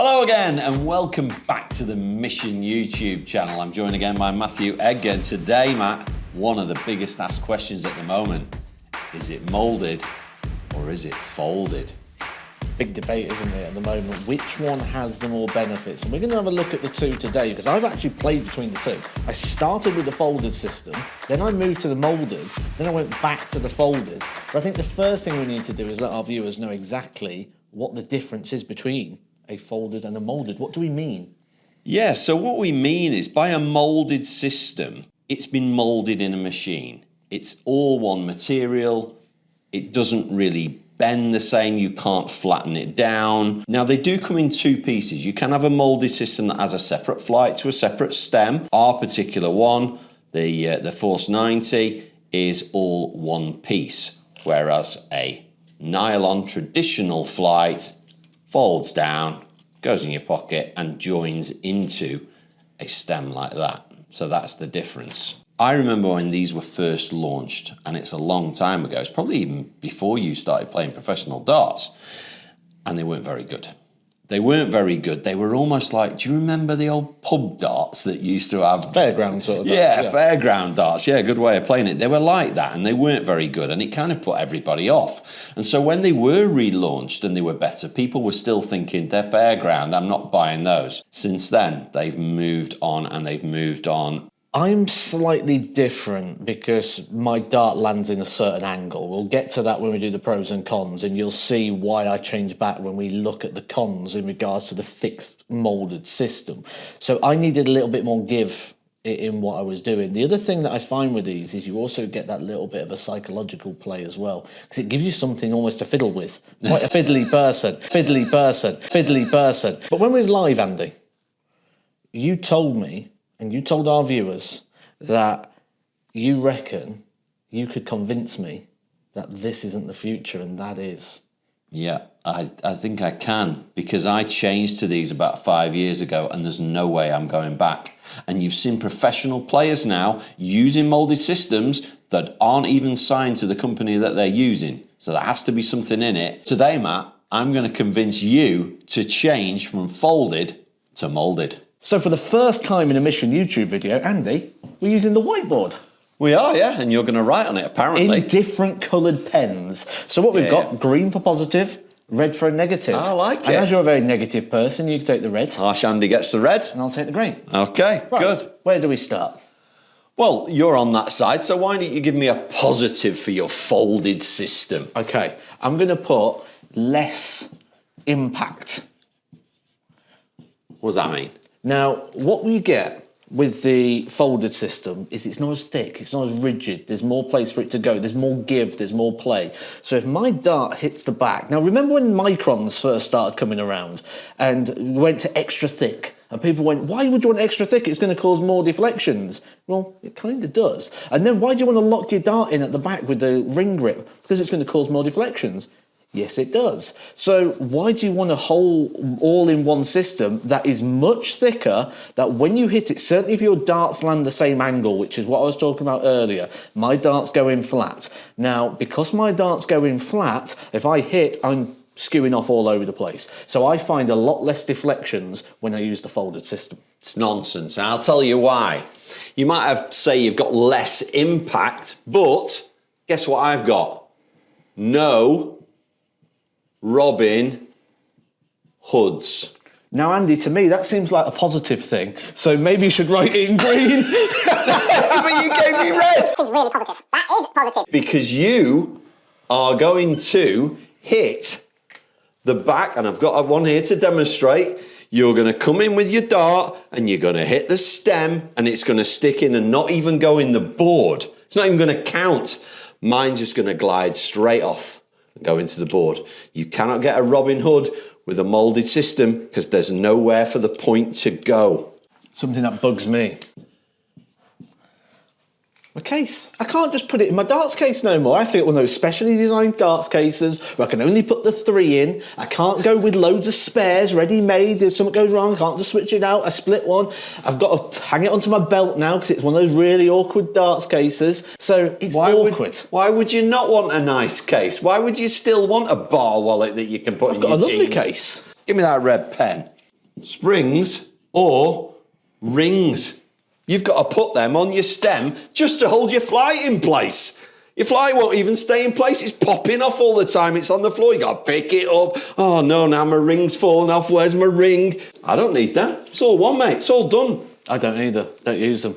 Hello again and welcome back to the Mission YouTube channel. I'm joined again by Matthew, Edgar, and today, Matt, one of the biggest asked questions at the moment, is it moulded or is it folded? Big debate, isn't it, at the moment? Which one has the more benefits? And we're going to have a look at the two today because I've actually played between the two. I started with the folded system, then I moved to the moulded, then I went back to the folded. But I think the first thing we need to do is let our viewers know exactly what the difference is between a folded and a moulded. What do we mean? Yeah, so what we mean is by a moulded system, it's been moulded in a machine. It's all one material. It doesn't really bend the same. You can't flatten it down. Now, they do come in two pieces. You can have a moulded system that has a separate flight to a separate stem. Our particular one, the Force 90, is all one piece, whereas a nylon traditional flight folds down, goes in your pocket and joins into a stem like that. So that's the difference. I remember when these were first launched, and it's a long time ago, it's probably even before you started playing professional darts, and they weren't very good. They weren't very good. They were almost like, do you remember the old pub darts that used to have? Fairground sort of darts. Yeah, fairground darts. Yeah, good way of playing it. They were like that and they weren't very good and it kind of put everybody off. And so when they were relaunched and they were better, people were still thinking, they're fairground, I'm not buying those. Since then, they've moved on and they've moved on. I'm slightly different because my dart lands in a certain angle. We'll get to that when we do the pros and cons, and you'll see why I change back when we look at the cons in regards to the fixed moulded system. So I needed a little bit more give in what I was doing. The other thing that I find with these is you also get that little bit of a psychological play as well, because it gives you something almost to fiddle with. Quite a fiddly person, fiddly person, fiddly person. But when we was live, Andy, you told me, and you told our viewers that you reckon you could convince me that this isn't the future, and that is. Yeah, I think I can, because I changed to these about 5 years ago and there's no way I'm going back. And you've seen professional players now using moulded systems that aren't even signed to the company that they're using. So there has to be something in it. Today, Matt, I'm going to convince you to change from folded to moulded. So for the first time in a Mission YouTube video, Andy, we're using the whiteboard. We are, yeah, and you're going to write on it, apparently. In different coloured pens. So what we've got, green for positive, red for a negative. I like it. And as you're a very negative person, you can take the red. Harsh Andy gets the red. And I'll take the green. Okay, right, good. Where do we start? Well, you're on that side, so why don't you give me a positive for your folded system? Okay, I'm going to put less impact. What does that mean? Now, what we get with the folded system is it's not as thick, it's not as rigid, there's more place for it to go, there's more give, there's more play. So if my dart hits the back, now remember when microns first started coming around and we went to extra thick and people went, why would you want extra thick? It's going to cause more deflections. Well, it kind of does. And then why do you want to lock your dart in at the back with the ring grip? Because it's going to cause more deflections. Yes, it does. So why do you want a whole all-in-one system that is much thicker, that when you hit it, certainly if your darts land the same angle, which is what I was talking about earlier, my darts go in flat. Now, because my darts go in flat, if I hit, I'm skewing off all over the place. So I find a lot less deflections when I use the folded system. It's nonsense, and I'll tell you why. You might have say you've got less impact, but guess what I've got? No Robin Hoods. Now, Andy, to me, that seems like a positive thing. So maybe you should write it in green. But you gave me red. Seems really positive. That is positive. Because you are going to hit the back, and I've got one here to demonstrate. You're going to come in with your dart, and you're going to hit the stem, and it's going to stick in and not even go in the board. It's not even going to count. Mine's just going to glide straight off and go into the board. You cannot get a Robin Hood with a moulded system because there's nowhere for the point to go. Something that bugs me. My case. I can't just put it in my darts case no more. I have to get one of those specially designed darts cases where I can only put the 3 in. I can't go with loads of spares ready-made. If something goes wrong, I can't just switch it out. I split one. I've got to hang it onto my belt now because it's one of those really awkward darts cases. So it's awkward. Why would you not want a nice case? Why would you still want a bar wallet that you can put in your jeans? I've got a lovely case. Give me that red pen. springs or rings. You've got to put them on your stem just to hold your flight in place. Your flight won't even stay in place. It's popping off all the time. It's on the floor. You got to pick it up. Oh no, now my ring's falling off. Where's my ring? I don't need that. It's all one, mate. It's all done. I don't either. Don't use them.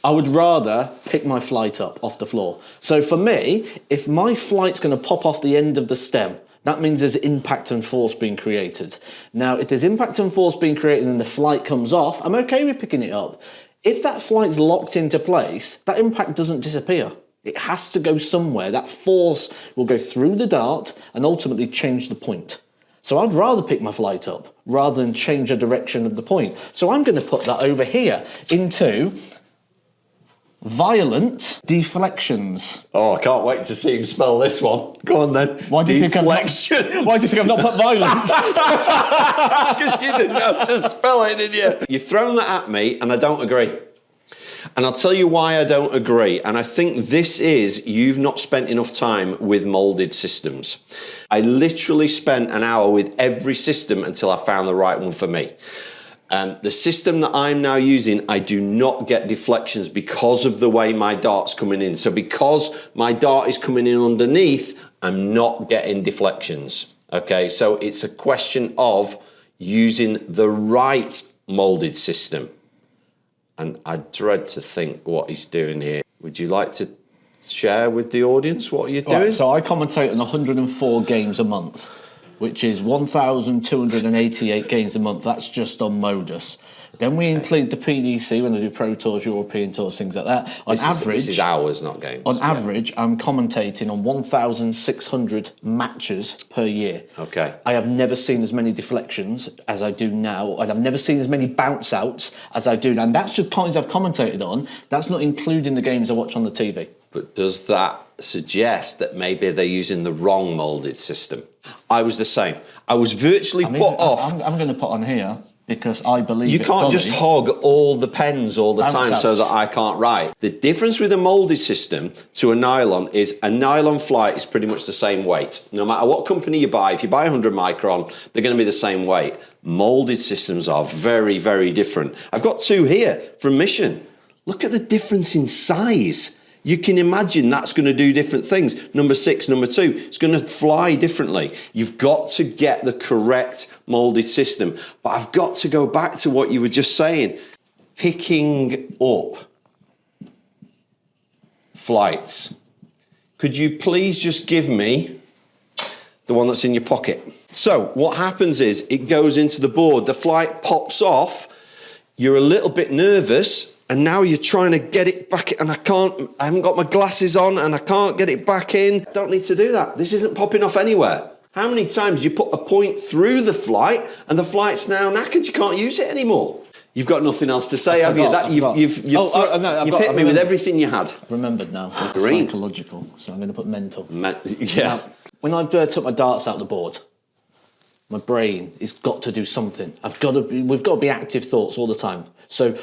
I would rather pick my flight up off the floor. So for me, if my flight's going to pop off the end of the stem, that means there's impact and force being created. Now, if there's impact and force being created and the flight comes off, I'm okay with picking it up. If that flight's locked into place, that impact doesn't disappear. It has to go somewhere. That force will go through the dart and ultimately change the point. So I'd rather pick my flight up rather than change the direction of the point. So I'm going to put that over here into violent deflections. Oh, I can't wait to see him spell this one. Go on then. Why do you think I've not put violent? Because you didn't know how to spell it, did you? You've thrown that at me and I don't agree. And I'll tell you why I don't agree. And I think this is, you've not spent enough time with moulded systems. I literally spent an hour with every system until I found the right one for me. The system that I'm now using, I do not get deflections because of the way my dart's coming in. So because my dart is coming in underneath, I'm not getting deflections. Okay, so it's a question of using the right moulded system. And I dread to think what he's doing here. Would you like to share with the audience what you're doing? Right, so I commentate on 104 games a month, which is 1,288 games a month. That's just on Modus. Then we include the PDC when I do Pro Tours, European Tours, things like that. This is hours, not games. On average, I'm commentating on 1,600 matches per year. Okay. I have never seen as many deflections as I do now, and I've never seen as many bounce outs as I do now. And that's just points I've commentated on. That's not including the games I watch on the TV. But does that suggest that maybe they're using the wrong moulded system? I was the same. I was virtually put off. I'm going to put on here because I believe you can't just hog all the pens all the time so that I can't write. The difference with a moulded system to a nylon is a nylon flight is pretty much the same weight. No matter what company you buy, if you buy 100 micron, they're going to be the same weight. Moulded systems are very, very different. I've got two here from Mission. Look at the difference in size. You can imagine that's going to do different things. Number 6, number 2, it's going to fly differently. You've got to get the correct moulded system. But I've got to go back to what you were just saying. Picking up flights. Could you please just give me the one that's in your pocket? So what happens is it goes into the board. The flight pops off. You're a little bit nervous. And now you're trying to get it back, and I haven't got my glasses on, and I can't get it back in. Don't need to do that. This isn't popping off anywhere. How many times you put a point through the flight, and the flight's now knackered, you can't use it anymore? You've got nothing else to say, have you? You've hit me with everything you had. I've remembered now. Green. Psychological, so I'm going to put mental. Yeah. Now, when I've took my darts out the board, my brain has got to do something. We've got to be active thoughts all the time. So,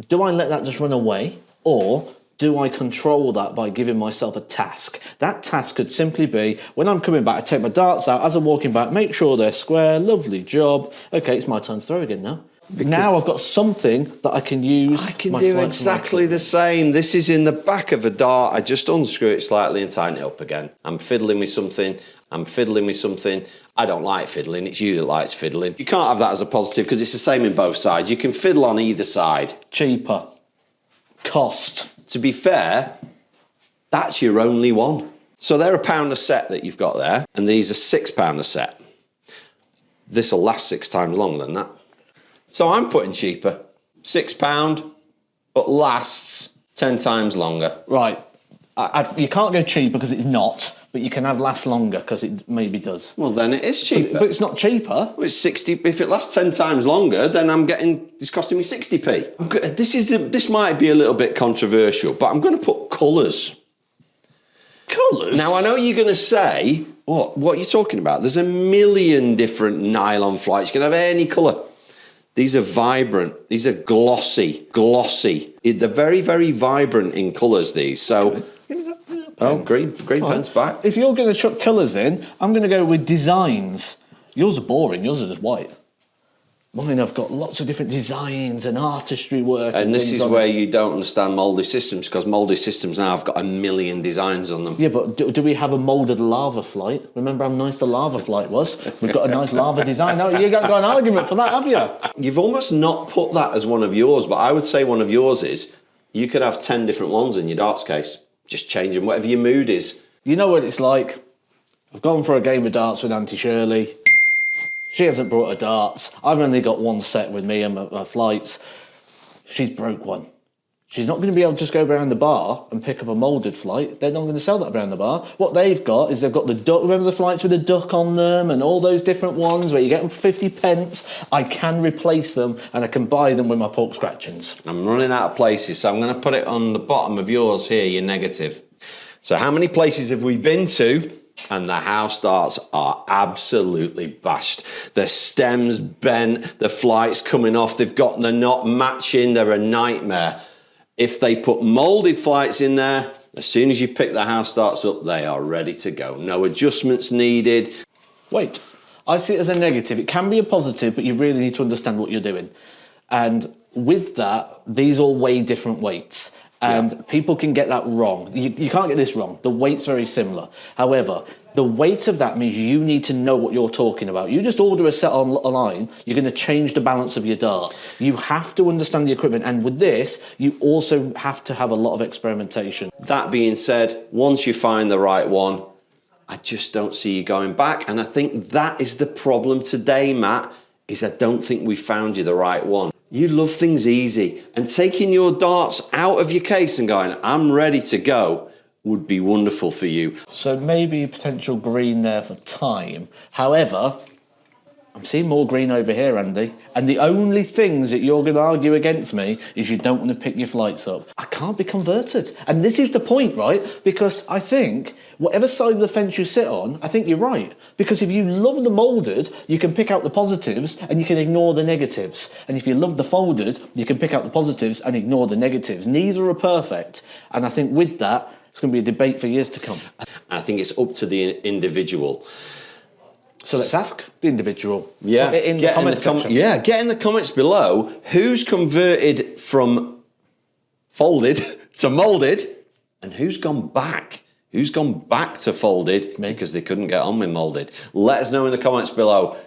do I let that just run away, or do I control that by giving myself a task? That task could simply be, when I'm coming back, I take my darts out, as I'm walking back, make sure they're square, lovely job. Okay, it's my time to throw again now. Now I've got something that I can use. I can do exactly the same. This is in the back of a dart. I just unscrew it slightly and tighten it up again. I'm fiddling with something. I don't like fiddling. It's you that likes fiddling. You can't have that as a positive because it's the same in both sides. You can fiddle on either side. Cheaper. Cost. To be fair, that's your only one. So they're £1 a set that you've got there, and these are £6 a set. This will last 6 times longer than that. So I'm putting cheaper. £6, but lasts 10 times longer. Right. You can't go cheaper because it's not, but you can have last longer because it maybe does. Well, then it is cheaper. But it's not cheaper. Well, it's 60. If it lasts 10 times longer, then it's costing me 60p. This might be a little bit controversial, but I'm going to put colours. Colours? Now, I know you're going to say, what are you talking about? There's a million different nylon flights. You can have any colour. These are vibrant. These are glossy. They're very, very vibrant in colours, these. So... Okay. Oh, green pen's back. If you're going to chuck colours in, I'm going to go with designs. Yours are boring. Yours are just white. Mine have got lots of different designs and artistry work. And this things is on where it. you don't understand moulded systems, because moulded systems now have got a million designs on them. Yeah, but do we have a moulded lava flight? Remember how nice the lava flight was? We've got a nice lava design. No, you haven't got an argument for that, have you? You've almost not put that as one of yours, but I would say one of yours is you could have 10 different ones in your darts case. Just change them, whatever your mood is. You know what it's like? I've gone for a game of darts with Auntie Shirley. She hasn't brought her darts. I've only got one set with me and my flights. She's broke one. She's not going to be able to just go around the bar and pick up a moulded flight. They're not going to sell that around the bar. What they've got is they've got the duck. Remember the flights with the duck on them and all those different ones where you get them for 50 pence? I can replace them and I can buy them with my pork scratchings. I'm running out of places, so I'm going to put it on the bottom of yours here, your negative. So how many places have we been to? And the house darts are absolutely bashed. The stem's bent, the flight's coming off, they're not matching, they're a nightmare. If they put moulded flights in there, as soon as you pick the house darts up, they are ready to go. No adjustments needed. Wait, I see it as a negative. It can be a positive, but you really need to understand what you're doing. And with that, these all weigh different weights. And people can get that wrong. You can't get this wrong. The weight's very similar. However, the weight of that means you need to know what you're talking about. You just order a set online, you're going to change the balance of your dart. You have to understand the equipment. And with this, you also have to have a lot of experimentation. That being said, once you find the right one, I just don't see you going back. And I think that is the problem today, Matt, is I don't think we found you the right one. You love things easy, and taking your darts out of your case and going, I'm ready to go, would be wonderful for you. So maybe potential green there for time. However, I'm seeing more green over here, Andy. And the only things that you're going to argue against me is you don't want to pick your flights up. I can't be converted. And this is the point, right? Because I think whatever side of the fence you sit on, I think you're right. Because if you love the moulded, you can pick out the positives and you can ignore the negatives. And if you love the folded, you can pick out the positives and ignore the negatives. Neither are perfect. And I think with that, it's going to be a debate for years to come. I think it's up to the individual. So let's ask the individual. Yeah, Put it in the comment section. Get in the comments below who's converted from folded to moulded and who's gone back. Who's gone back to folded because they couldn't get on with moulded. Let us know in the comments below.